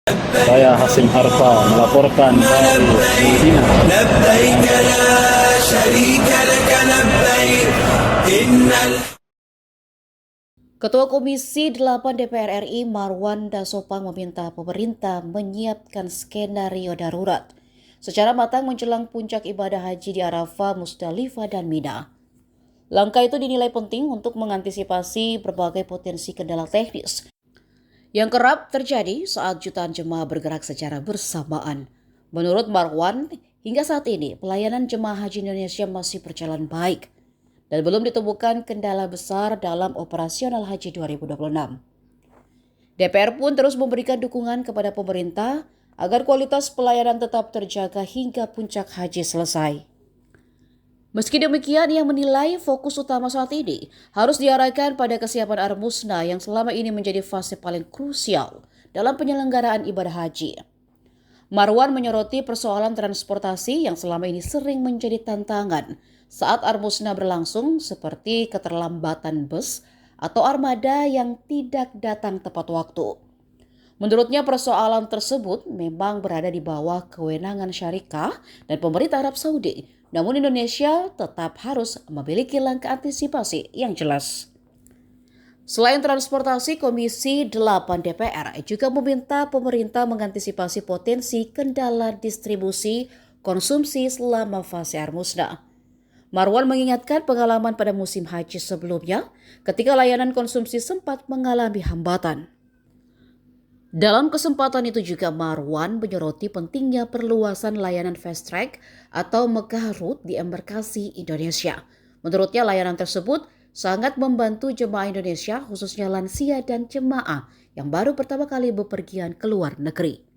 Saya Hasim Harfa melaporkan dari Filipina. لبيك لا شريك لك لبيك إن Ketua Komisi 8 DPR RI Marwan Dasopang meminta pemerintah menyiapkan skenario darurat secara matang menjelang puncak ibadah haji di Arafah, Musdalifah, dan Mina. Langkah itu dinilai penting untuk mengantisipasi berbagai potensi kendala teknis yang kerap terjadi saat jutaan jemaah bergerak secara bersamaan. Menurut Marwan, hingga saat ini pelayanan jemaah haji Indonesia masih berjalan baik dan belum ditemukan kendala besar dalam operasional haji 2026. DPR pun terus memberikan dukungan kepada pemerintah agar kualitas pelayanan tetap terjaga hingga puncak haji selesai. Meski demikian, ia menilai fokus utama saat ini harus diarahkan pada kesiapan Armusna yang selama ini menjadi fase paling krusial dalam penyelenggaraan ibadah haji. Marwan menyoroti persoalan transportasi yang selama ini sering menjadi tantangan saat Armusna berlangsung, seperti keterlambatan bus atau armada yang tidak datang tepat waktu. Menurutnya persoalan tersebut memang berada di bawah kewenangan syarikah dan pemerintah Arab Saudi, namun Indonesia tetap harus memiliki langkah antisipasi yang jelas. Selain transportasi, Komisi 8 DPR juga meminta pemerintah mengantisipasi potensi kendala distribusi konsumsi selama fase Armusna. Marwan mengingatkan pengalaman pada musim haji sebelumnya ketika layanan konsumsi sempat mengalami hambatan. Dalam kesempatan itu juga Marwan menyoroti pentingnya perluasan layanan fast track atau Mekah Route di embarkasi Indonesia. Menurutnya layanan tersebut sangat membantu jemaah Indonesia khususnya lansia dan jemaah yang baru pertama kali bepergian ke luar negeri.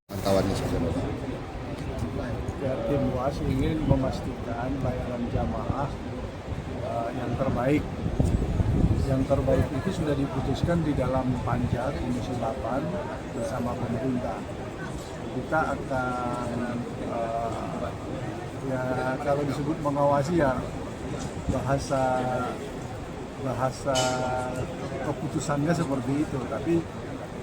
Pantauannya sebenarnya. Ya, tim UAS ingin memastikan layanan jamaah yang terbaik. Yang terbaik itu sudah diputuskan di dalam panja Komisi 8 bersama pemerintah. Kita akan ya kalau disebut mengawasi ya bahasa keputusannya seperti itu, tapi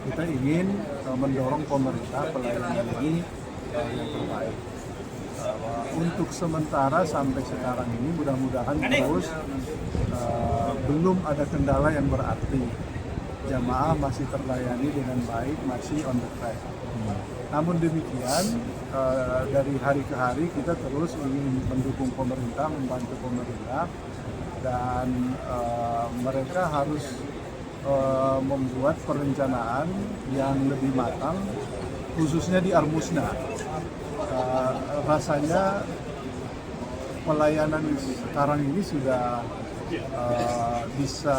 kita ingin mendorong pemerintah pelayanan ini yang terbaik. Untuk sementara sampai sekarang ini mudah-mudahan terus belum ada kendala yang berarti. Jamaah masih terlayani dengan baik, masih on the track. Namun demikian dari hari ke hari kita terus ingin mendukung pemerintah, membantu pemerintah, dan mereka harus membuat perencanaan yang lebih matang, khususnya di Armusna. Rasanya pelayanan sekarang ini sudah bisa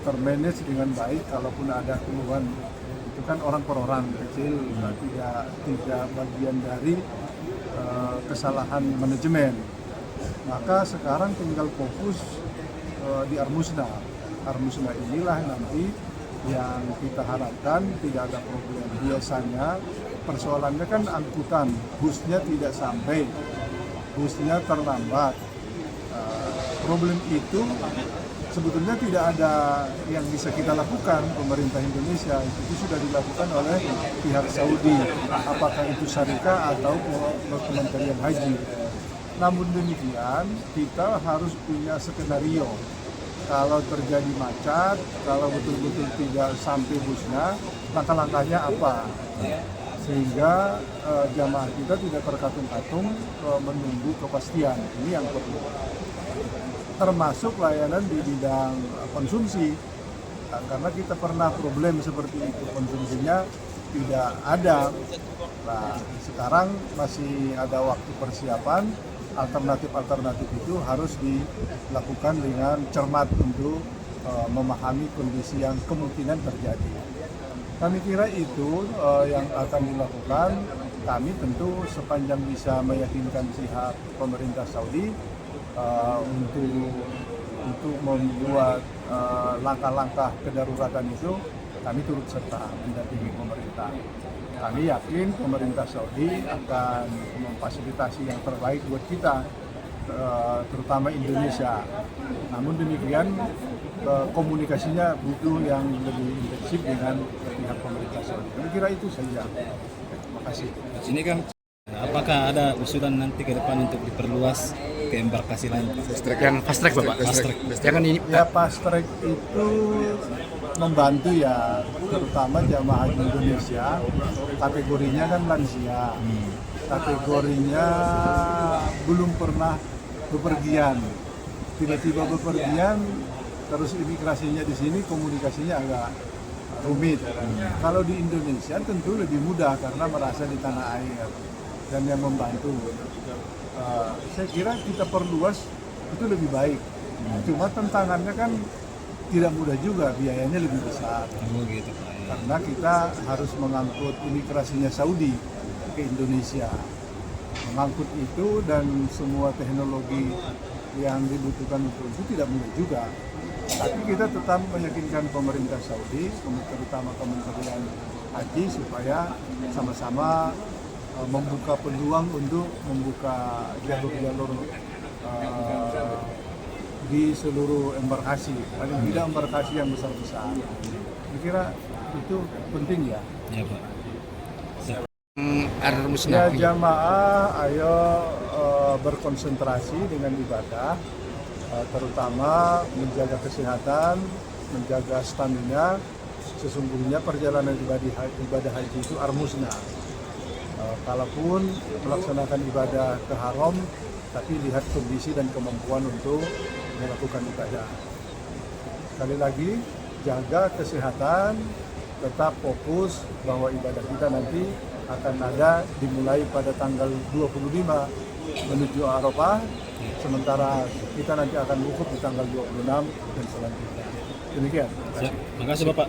termanage dengan baik. Kalaupun ada keluhan itu kan orang per orang kecil, tidak bagian dari kesalahan manajemen. Maka sekarang tinggal fokus di Armusna. Armusna inilah nanti yang kita harapkan tidak ada problem. Biasanya persoalannya kan angkutan, busnya tidak sampai, busnya terlambat. Problem itu sebetulnya tidak ada yang bisa kita lakukan pemerintah Indonesia, itu sudah dilakukan oleh pihak Saudi, apakah itu syarikat atau Kementerian Haji. Namun demikian kita harus punya skenario. Kalau terjadi macet, kalau betul-betul tidak sampai busnya, langkah-langkahnya apa? Sehingga jamaah kita tidak terkatung-katung menunggu kepastian. Ini yang perlu. Termasuk layanan di bidang konsumsi. Karena kita pernah problem seperti itu, konsumsinya tidak ada. Nah, sekarang masih ada waktu persiapan. Alternatif-alternatif itu harus dilakukan dengan cermat untuk memahami kondisi yang kemungkinan terjadi. Kami kira itu yang akan dilakukan. Kami tentu sepanjang bisa meyakinkan pihak pemerintah Saudi untuk membuat langkah-langkah kedaruratan itu, kami turut serta mendampingi pemerintah. Kami yakin pemerintah Saudi akan memfasilitasi yang terbaik buat kita, terutama Indonesia. Namun demikian, komunikasinya butuh yang lebih intensif dengan pihak pemerintah Saudi. Kami kira itu saja. Terima kasih. Ini kan, apakah ada usulan nanti ke depan untuk diperluas ke embarkasi lain? Yang fast track Bapak? Fast track. Jangan ini. Ya, fast track itu membantu ya, terutama jamaah haji Indonesia. Kategorinya kan lansia, kategorinya belum pernah bepergian, tiba-tiba bepergian, terus imigrasinya di sini komunikasinya agak rumit. Kalau di Indonesia tentu lebih mudah karena merasa di tanah air dan yang membantu. Saya kira kita perluas itu lebih baik. Cuma tantangannya kan tidak mudah juga, biayanya lebih besar. Oh, gitu, Pak. Karena kita harus mengangkut imigrasinya Saudi ke Indonesia. Mengangkut itu dan semua teknologi yang dibutuhkan untuk itu tidak mudah juga. Tapi kita tetap meyakinkan pemerintah Saudi, terutama Kementerian Haji, supaya sama-sama membuka peluang untuk membuka jalur-jalur di seluruh embarkasi, paling tidak embarkasi yang besar-besar. Saya kira itu penting ya. Ya, Pak. Ya, jamaah ayo berkonsentrasi dengan ibadah, terutama menjaga kesehatan, menjaga stamina. Sesungguhnya perjalanan ibadah haji itu armusna. Kalaupun melaksanakan ibadah ke haram, tapi lihat kondisi dan kemampuan untuk melakukan ibadah. Sekali lagi, jaga kesehatan, tetap fokus bahwa ibadah kita nanti akan ada dimulai pada tanggal 25 menuju Arafah, sementara kita nanti akan wukuf di tanggal 26 dan selanjutnya. Demikian. Terima kasih Bapak.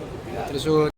Terus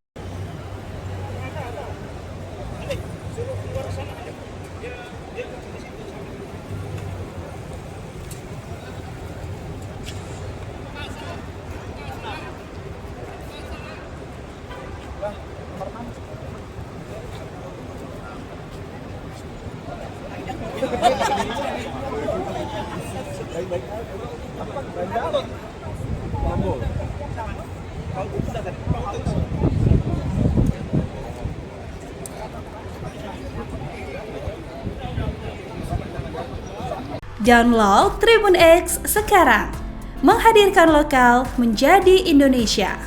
Download Tribun X sekarang, menghadirkan lokal menjadi Indonesia.